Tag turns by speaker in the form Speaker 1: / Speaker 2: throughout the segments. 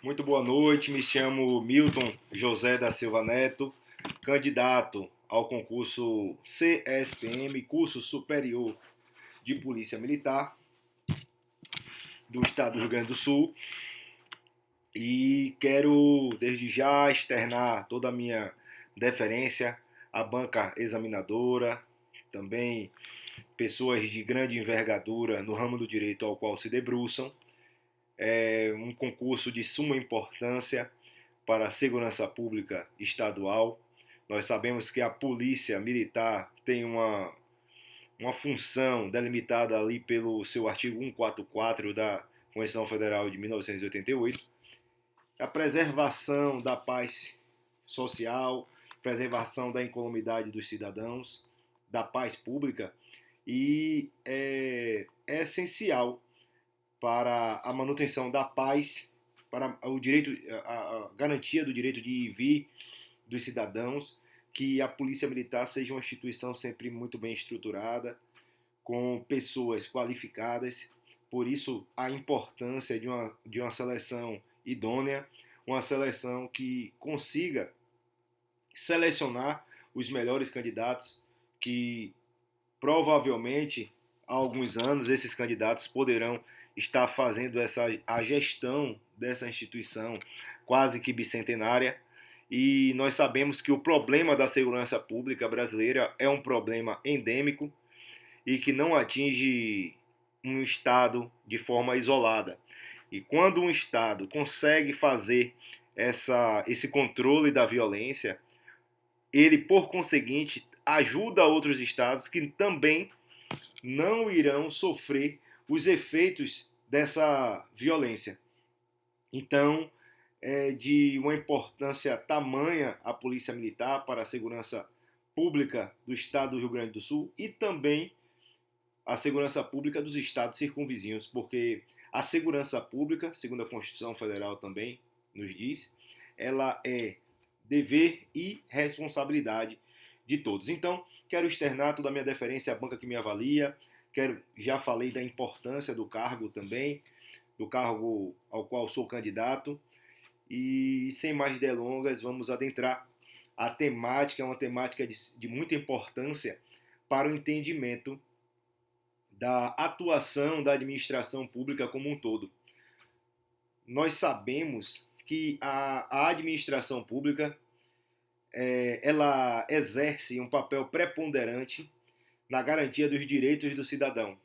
Speaker 1: Muito boa noite, me chamo Milton José da Silva Neto, candidato ao concurso CSPM, Curso Superior de Polícia Militar do Estado do Rio Grande do Sul, e quero desde já externar toda a minha deferência à banca examinadora, também pessoas de grande envergadura no ramo do direito ao qual se debruçam. É um concurso de suma importância para a segurança pública estadual. Nós sabemos que a polícia militar tem uma função delimitada ali pelo seu artigo 144 da Constituição Federal de 1988, a preservação da paz social, preservação da incolumidade dos cidadãos, da paz pública, e é essencial para a manutenção da paz, para o direito, a garantia do direito de ir e vir dos cidadãos, que a Polícia Militar seja uma instituição sempre muito bem estruturada, com pessoas qualificadas. Por isso, a importância de uma seleção idônea, uma seleção que consiga selecionar os melhores candidatos, que provavelmente há alguns anos esses candidatos poderão estar fazendo a gestão dessa instituição quase que bicentenária. E nós sabemos que o problema da segurança pública brasileira é um problema endêmico e que não atinge um Estado de forma isolada. E quando um Estado consegue fazer esse controle da violência, ele, por conseguinte, ajuda outros estados que também não irão sofrer os efeitos dessa violência. Então, é de uma importância tamanha a Polícia Militar para a segurança pública do Estado do Rio Grande do Sul e também a segurança pública dos estados circunvizinhos, porque a segurança pública, segundo a Constituição Federal também nos diz, ela é dever e responsabilidade de todos. Então, quero externar toda a minha deferência à banca que me avalia, já falei da importância do cargo também, do cargo ao qual sou candidato, e sem mais delongas, vamos adentrar a temática, é uma temática de muita importância para o entendimento da atuação da administração pública como um todo. Nós sabemos que a administração pública ela exerce um papel preponderante na garantia dos direitos do cidadão.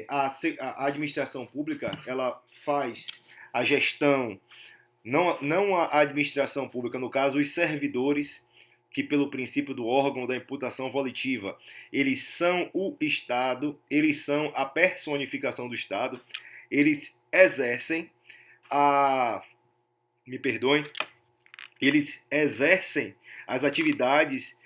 Speaker 1: A administração pública ela faz a gestão, não a administração pública, no caso, os servidores, que pelo princípio do órgão da imputação volitiva, eles são o Estado, eles são a personificação do Estado, eles exercem me perdoem, eles exercem as atividades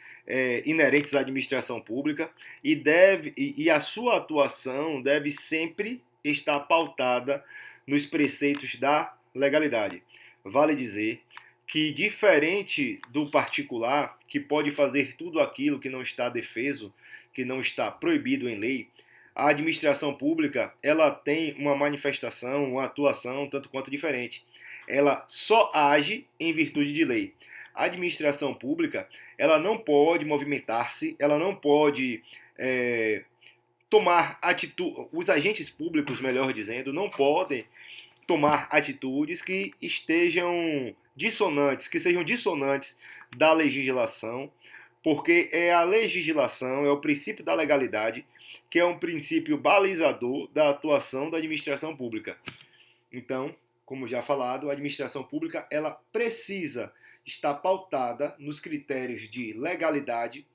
Speaker 1: inerentes à administração pública e a sua atuação deve sempre estar pautada nos preceitos da legalidade. Vale dizer que, diferente do particular, que pode fazer tudo aquilo que não está defeso, que não está proibido em lei, a administração pública ela tem uma manifestação, uma atuação tanto quanto diferente. Ela só age em virtude de lei. A administração pública ela não pode movimentar-se, ela não pode tomar atitude, os agentes públicos, melhor dizendo, não podem tomar atitudes que estejam dissonantes, que sejam dissonantes da legislação, porque é a legislação, é o princípio da legalidade, que é um princípio balizador da atuação da administração pública. Então, como já falado, a administração pública ela precisa estar pautada nos critérios de legalidade,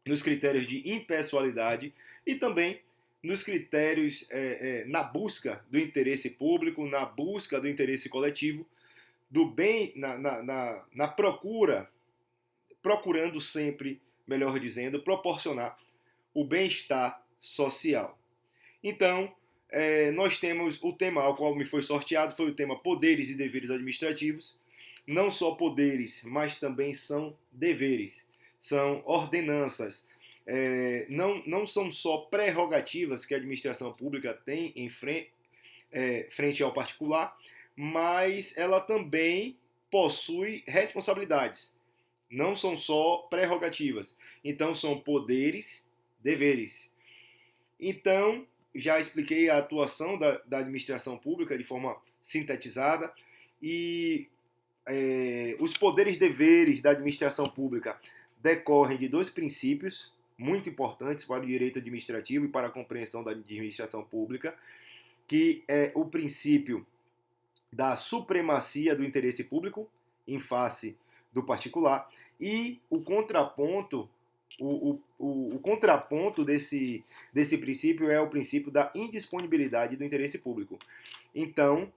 Speaker 1: nos critérios de impessoalidade e também nos critérios na busca do interesse público, na busca do interesse coletivo, do bem, na procurando sempre, melhor dizendo, proporcionar o bem-estar social. Então, nós temos o tema ao qual me foi sorteado, foi o tema Poderes e Deveres Administrativos. Não só poderes, mas também são deveres, são ordenanças. Não são só prerrogativas que a administração pública tem frente ao particular, mas ela também possui responsabilidades. Não são só prerrogativas. Então, são poderes, deveres. Então, já expliquei a atuação da administração pública de forma sintetizada e os poderes e deveres da administração pública decorrem de dois princípios muito importantes para o direito administrativo e para a compreensão da administração pública, que é o princípio da supremacia do interesse público em face do particular e o contraponto o contraponto desse princípio é o princípio da indisponibilidade do interesse público. Então,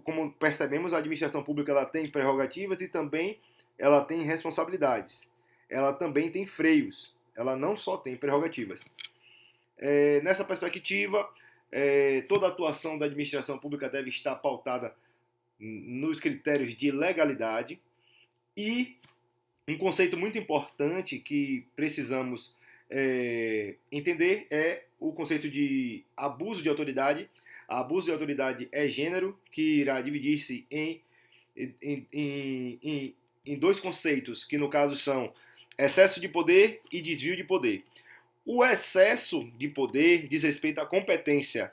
Speaker 1: como percebemos, a administração pública ela tem prerrogativas e também ela tem responsabilidades. Ela também tem freios. Ela não só tem prerrogativas. Nessa perspectiva, toda a atuação da administração pública deve estar pautada nos critérios de legalidade e um conceito muito importante que precisamos entender é o conceito de abuso de autoridade. Abuso de autoridade é gênero, que irá dividir-se em dois conceitos, que no caso são excesso de poder e desvio de poder. O excesso de poder diz respeito à competência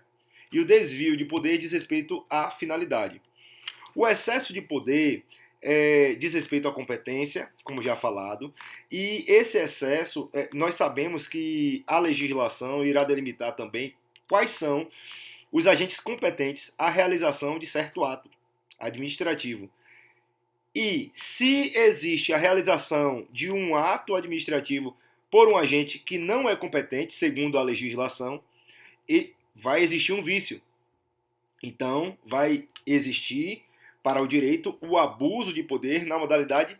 Speaker 1: e o desvio de poder diz respeito à finalidade. O excesso de poder diz respeito à competência, como já falado, e esse excesso, nós sabemos que a legislação irá delimitar também quais são os agentes competentes à realização de certo ato administrativo. E se existe a realização de um ato administrativo por um agente que não é competente, segundo a legislação, vai existir um vício. Então, vai existir para o direito o abuso de poder na modalidade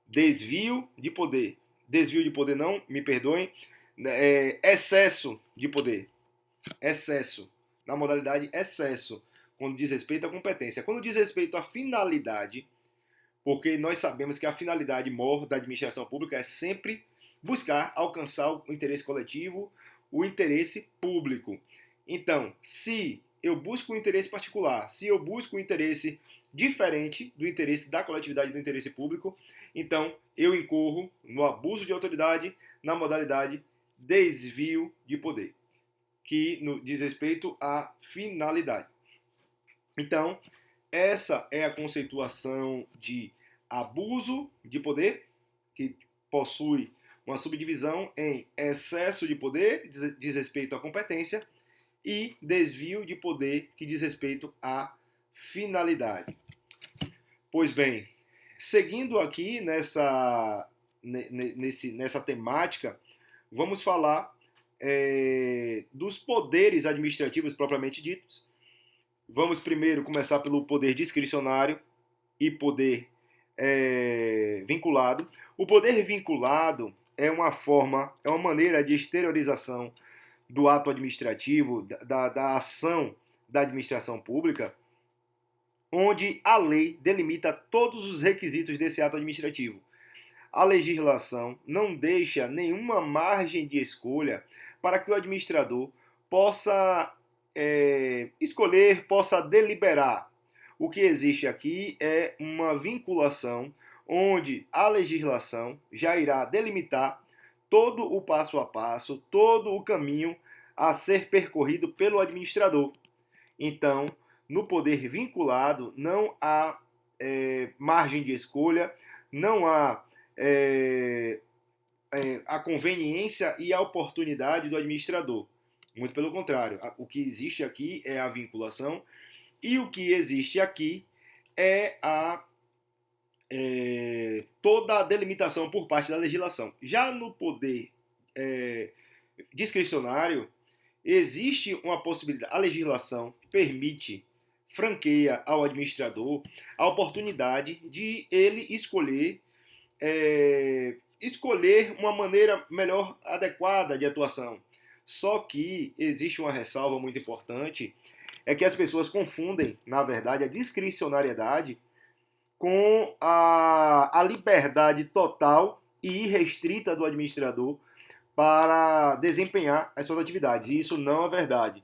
Speaker 1: desvio de poder. Desvio de poder não, me perdoem, excesso de poder. Excesso, na modalidade excesso, quando diz respeito à competência. Quando diz respeito à finalidade, porque nós sabemos que a finalidade maior da administração pública é sempre buscar alcançar o interesse coletivo, o interesse público. Então, se eu busco um interesse particular, se eu busco um interesse diferente do interesse da coletividade e do interesse público, então eu incorro no abuso de autoridade na modalidade desvio de poder, que diz respeito à finalidade. Então, essa é a conceituação de abuso de poder, que possui uma subdivisão em excesso de poder, diz respeito à competência, e desvio de poder, que diz respeito à finalidade. Pois bem, seguindo aqui nessa temática, vamos falar dos poderes administrativos propriamente ditos. Vamos primeiro começar pelo poder discricionário e poder vinculado. O poder vinculado é uma maneira de exteriorização do ato administrativo, da ação da administração pública, onde a lei delimita todos os requisitos desse ato administrativo. A legislação não deixa nenhuma margem de escolha para que o administrador possa escolher, possa deliberar. O que existe aqui é uma vinculação onde a legislação já irá delimitar todo o passo a passo, todo o caminho a ser percorrido pelo administrador. Então, no poder vinculado, não há margem de escolha, não há a conveniência e a oportunidade do administrador. Muito pelo contrário, o que existe aqui é a vinculação e o que existe aqui é toda a delimitação por parte da legislação. Já no poder discricionário, existe uma possibilidade, a legislação permite, franqueia ao administrador a oportunidade de ele escolher uma maneira melhor adequada de atuação. Só que existe uma ressalva muito importante, é que as pessoas confundem, na verdade, a discricionariedade com a liberdade total e irrestrita do administrador para desempenhar as suas atividades. E isso não é verdade.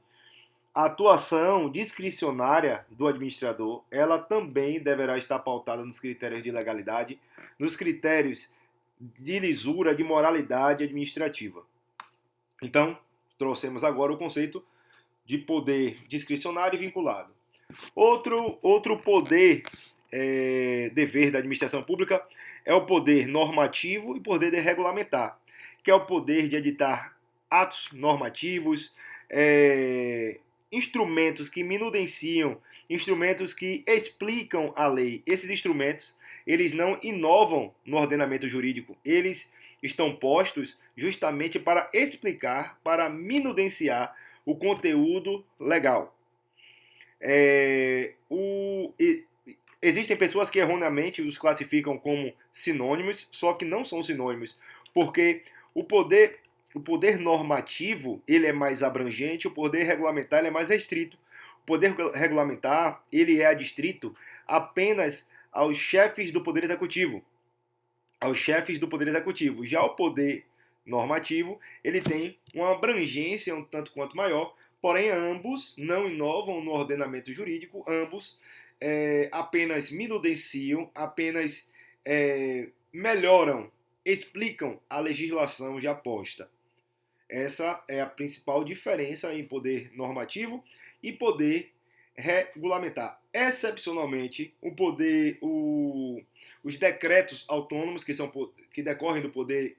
Speaker 1: A atuação discricionária do administrador, ela também deverá estar pautada nos critérios de legalidade, nos critérios de lisura, de moralidade administrativa. Então, trouxemos agora o conceito de poder discricionário e vinculado. Outro poder, dever da administração pública é o poder normativo e poder de regulamentar, que é o poder de editar atos normativos, instrumentos que minudenciam, instrumentos que explicam a lei. Esses instrumentos, eles não inovam no ordenamento jurídico, eles estão postos justamente para explicar, para minudenciar o conteúdo legal. Existem pessoas que erroneamente os classificam como sinônimos, só que não são sinônimos, porque o poder normativo ele é mais abrangente, o poder regulamentar ele é mais restrito. O poder regulamentar ele é adstrito apenas aos chefes do poder executivo, Já o poder normativo ele tem uma abrangência um tanto quanto maior, porém ambos não inovam no ordenamento jurídico, ambos apenas minudenciam, apenas melhoram, explicam a legislação já posta. Essa é a principal diferença em poder normativo e poder regulamentar. Excepcionalmente, os decretos autônomos que decorrem do poder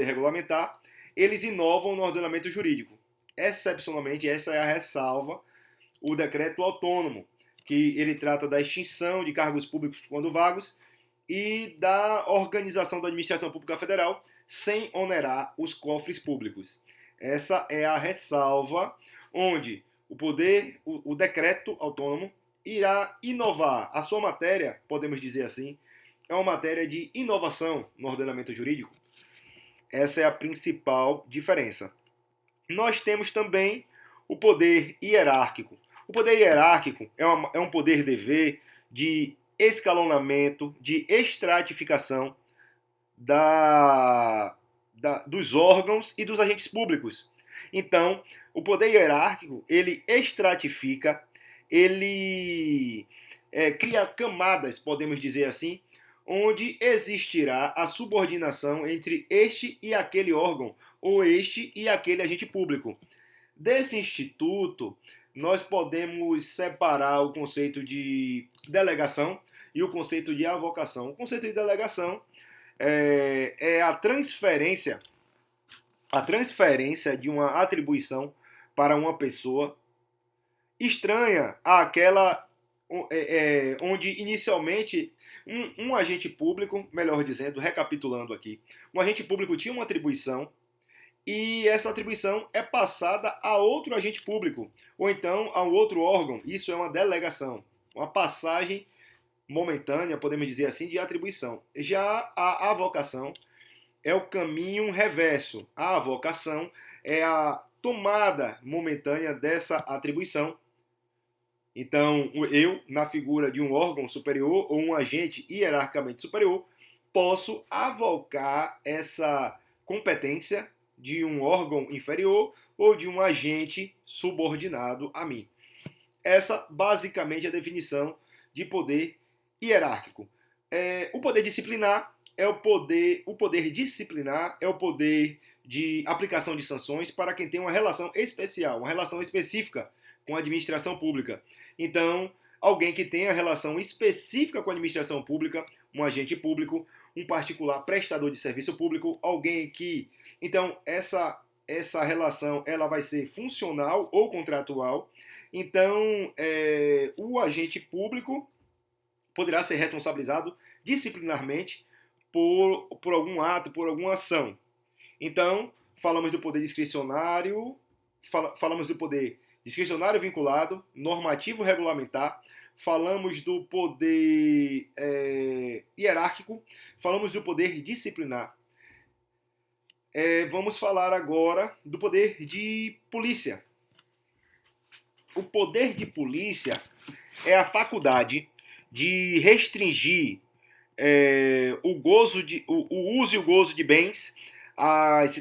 Speaker 1: regulamentar, eles inovam no ordenamento jurídico. Excepcionalmente, essa é a ressalva, o decreto autônomo, que ele trata da extinção de cargos públicos quando vagos e da organização da administração pública federal sem onerar os cofres públicos. Essa é a ressalva onde o decreto autônomo irá inovar. A sua matéria, podemos dizer assim, é uma matéria de inovação no ordenamento jurídico. Essa é a principal diferença. Nós temos também o poder hierárquico. O poder hierárquico é um poder-dever de escalonamento, de estratificação dos órgãos e dos agentes públicos. Então, o poder hierárquico, ele estratifica, ele cria camadas, podemos dizer assim, onde existirá a subordinação entre este e aquele órgão, ou este e aquele agente público. Desse instituto, nós podemos separar o conceito de delegação e o conceito de avocação. O conceito de delegação é a transferência de uma atribuição para uma pessoa estranha àquela onde inicialmente um agente público, melhor dizendo, recapitulando aqui, um agente público tinha uma atribuição e essa atribuição é passada a outro agente público ou então a um outro órgão. Isso é uma delegação, uma passagem momentânea, podemos dizer assim, de atribuição. Já a avocação é o caminho reverso. A avocação é a tomada momentânea dessa atribuição. Então, eu, na figura de um órgão superior ou um agente hierarquicamente superior, posso avocar essa competência de um órgão inferior ou de um agente subordinado a mim. Essa, basicamente, é a definição de poder hierárquico. O poder disciplinar o poder disciplinar é o poder de aplicação de sanções para quem tem uma relação especial, uma relação específica com a administração pública. Então, alguém que tenha relação específica com a administração pública, um agente público, um particular prestador de serviço público, alguém que... Então, essa relação ela vai ser funcional ou contratual. Então, o agente público poderá ser responsabilizado disciplinarmente por algum ato, por alguma ação. Então, falamos do poder discricionário, falamos do poder discricionário vinculado, normativo regulamentar, falamos do poder hierárquico, falamos do poder disciplinar. Vamos falar agora do poder de polícia. O poder de polícia é a faculdade de restringir o uso e o gozo de bens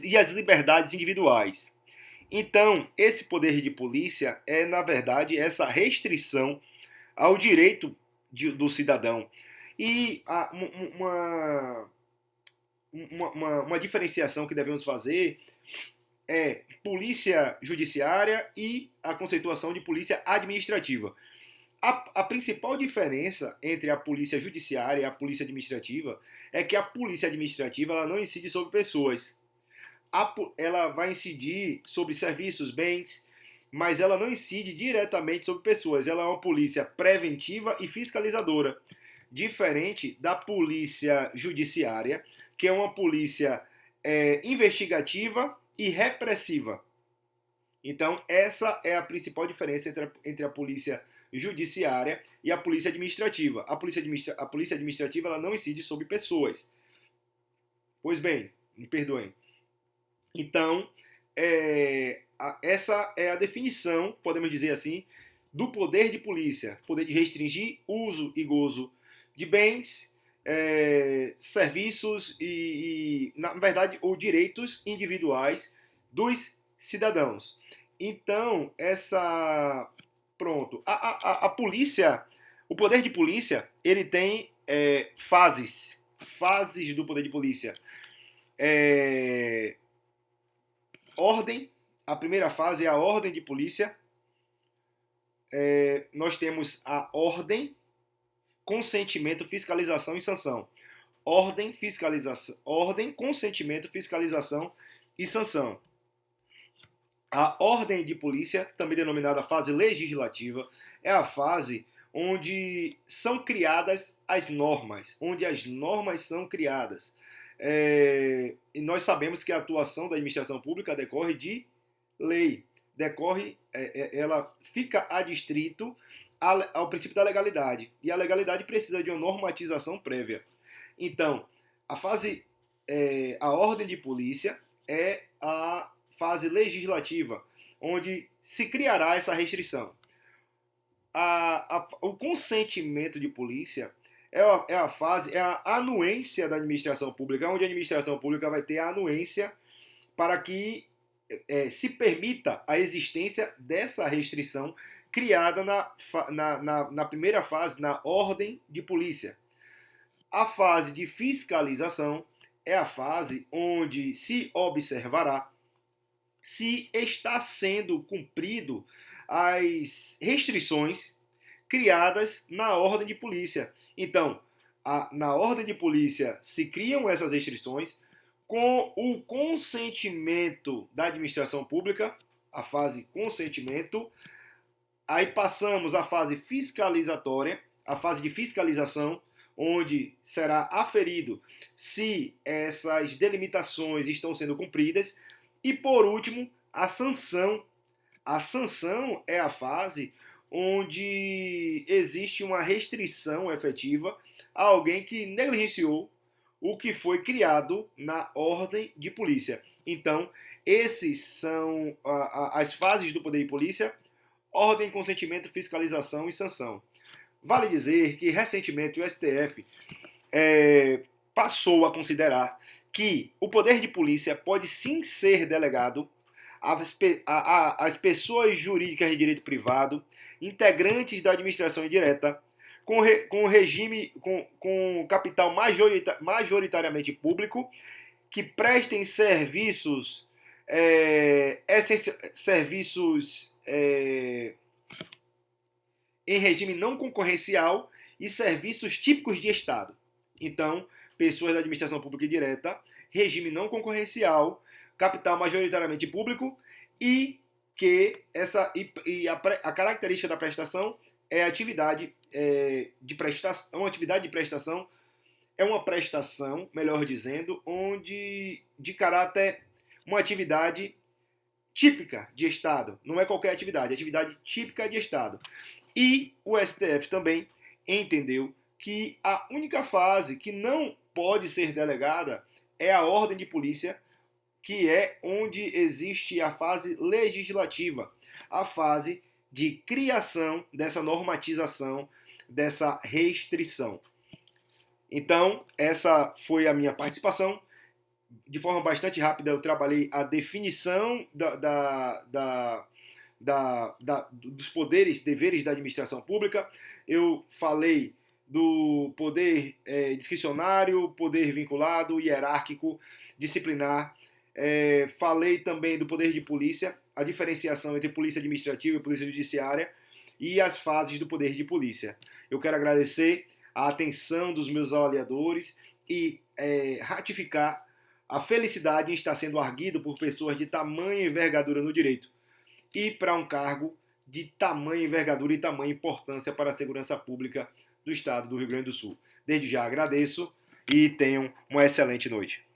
Speaker 1: e as liberdades individuais. Então, esse poder de polícia é, na verdade, essa restrição ao direito do cidadão. E uma diferenciação que devemos fazer é polícia judiciária e a conceituação de polícia administrativa. A principal diferença entre a polícia judiciária e a polícia administrativa é que a polícia administrativa ela não incide sobre pessoas. Ela vai incidir sobre serviços, bens, mas ela não incide diretamente sobre pessoas. Ela é uma polícia preventiva e fiscalizadora, diferente da polícia judiciária, que é uma polícia investigativa e repressiva. Então, essa é a principal diferença entre a polícia judiciária e a polícia administrativa. A polícia administrativa ela não incide sobre pessoas. Pois bem, me perdoem. Então, essa é a definição, podemos dizer assim, do poder de polícia. Poder de restringir uso e gozo de bens, serviços e, na verdade, ou direitos individuais dos cidadãos. Então, pronto. A polícia, o poder de polícia, ele tem fases. Fases do poder de polícia. Ordem. A primeira fase é a ordem de polícia. Nós temos a ordem, consentimento, fiscalização e sanção. Ordem, consentimento, fiscalização e sanção. A ordem de polícia, também denominada fase legislativa, é a fase onde são criadas as normas, onde as normas são criadas. E nós sabemos que a atuação da administração pública decorre de lei, ela fica adstrito ao princípio da legalidade, e a legalidade precisa de uma normatização prévia. Então, a ordem de polícia é a fase legislativa, onde se criará essa restrição. O consentimento de polícia é a anuência da administração pública, onde a administração pública vai ter a anuência para que se permita a existência dessa restrição criada na primeira fase, na ordem de polícia. A fase de fiscalização é a fase onde se observará se está sendo cumprido as restrições criadas na ordem de polícia. Então, na ordem de polícia se criam essas restrições com o consentimento da administração pública, a fase consentimento. Aí passamos à fase fiscalizatória, a fase de fiscalização, onde será aferido se essas delimitações estão sendo cumpridas. E, por último, a sanção. A sanção é a fase onde existe uma restrição efetiva a alguém que negligenciou o que foi criado na ordem de polícia. Então, esses são as fases do poder de polícia: ordem, consentimento, fiscalização e sanção. Vale dizer que, recentemente, o STF passou a considerar que o poder de polícia pode sim ser delegado às pessoas jurídicas de direito privado, integrantes da administração indireta, com regime, com capital majoritariamente público, que prestem serviços em regime não concorrencial e serviços típicos de Estado. Então, pessoas da administração pública indireta, regime não concorrencial, capital majoritariamente público e que a característica da prestação é atividade de prestação, é uma prestação, melhor dizendo, onde de caráter uma atividade típica de Estado, não é qualquer atividade, é atividade típica de Estado. E o STF também entendeu que a única fase que não pode ser delegada é a ordem de polícia, que é onde existe a fase legislativa, a fase de criação dessa normatização, dessa restrição. Então, essa foi a minha participação. de forma bastante rápida, eu trabalhei a definição dos poderes, deveres da administração pública. Eu falei do poder discricionário, poder vinculado, hierárquico, disciplinar. Falei também do poder de polícia, a diferenciação entre polícia administrativa e polícia judiciária e as fases do poder de polícia. Eu quero agradecer a atenção dos meus avaliadores e ratificar a felicidade em estar sendo arguido por pessoas de tamanha envergadura no direito e para um cargo de tamanha envergadura e tamanha importância para a segurança pública do Estado do Rio Grande do Sul. Desde já agradeço e tenham uma excelente noite.